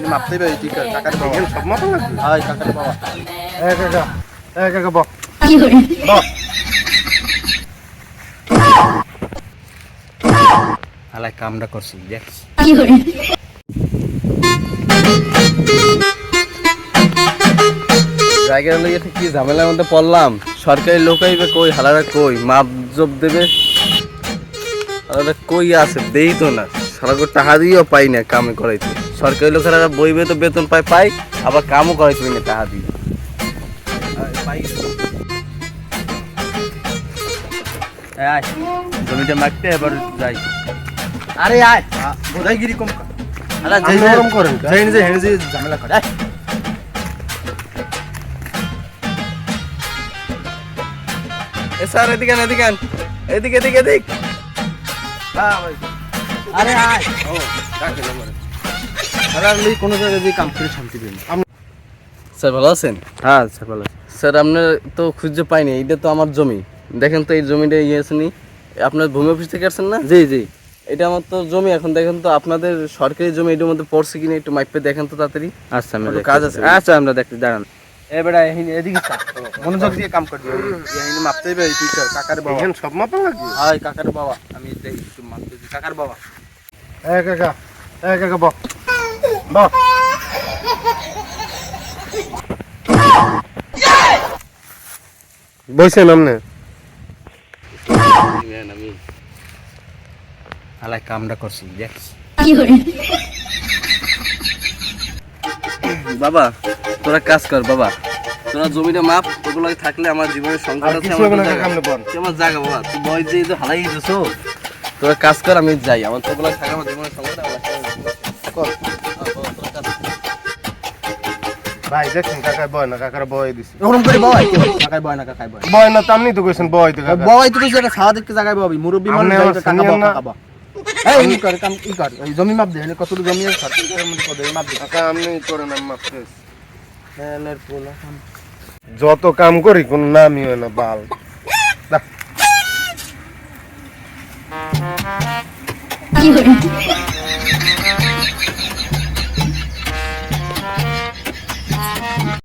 মাপতে পারি ঠিক আছে কাকার বাবা সব মাপা লাগবে হাই কাকার বাবা কাকা বাহ হালাই কামটা করছি দেখ জায়গার লইয়া কি ঝামেলার মধ্যে পড়লাম সরকারি লোক আইবে কই হালারা কই মাপ জব দেবে হালারা কই আছে দেই তো না সারা টাকা দিয়েও পাই না কামে করাইতে সরকারি লোকেরা বইবে তো বেতন পাই আবার কামও করাইতে না টাকা দিয়ে আয় জমিটা মাগতে এবার যাই আরে আয় বোধাইগিরি কম আলা যাই গরম করেন যাই যে হেনজি ঝামেলা করে এ স্যার এদিকে এদিকে হ্যাঁ ভাই আরে আয় ও ডাকে নম্বর আরে আমি কোন জায়গায় দিয়ে কাম করে শান্তি পেলাম স্যার ভালো আছেন হ্যাঁ স্যার ভালো আছি স্যার আপনি তো খুঁজে পাইনি এটা তো আমার জমি দেখেন তো এই জমিটা আসেনি আপনার ভূমি অফিস থেকে আসছেন না জি জি এটা আমার তো জমি এখন দেখেন তো আপনাদের সরকারি জমি এটার মধ্যে পড়ছে কিনা একটু মাইপে দেখেন তো তাড়াতাড়ি আচ্ছা আমি কাজ আছে আচ্ছা আমরা দেখতে দাঁড়ান এবারে এদিকে মনোযোগ দিয়ে কাম করবি এখানে মাপতে হবে ঠিক আছে কাকার বাবা এখানে সব মাপা লাগবে হাই কাকার বাবা আমি দেখি একটু মাপতে দিই কাকার বাবা কাকা বাহ বসেন আপনি আমি হালাই কামটা করছি দেখ বাবা তোরা কাজ কর বাবা তোরা জমিটা মাপ ওগুলো থাকলে আমার জীবনের সংকট আছে আমার জায়গা বাবা তুই বই যে হালাই দিছ তোরা কাজ কর আমি যাই আমার তো ওগুলো থাকে আমার জীবনের সংকট ভাই দেখছেন কাকার বয় না কাকার বয় দিছে ওরকম করে বয় কি কাকার বয় না কাকার বয় না তো আপনি তো কইছেন বয় তো বয় তো কইছেন সারা দেখতে জায়গায় ববি মুরব্বি মানুষ কাকা বয় কাকা বয় এই ই কর কাম ই কর এই জমি মাপ দে কত জমি আছে সরকারের মধ্যে কত মাপ দে কাকা আপনি করেন আমি মাপ দেই এনের পোলা যত কাম করি কোন নামই হয় না বাল কি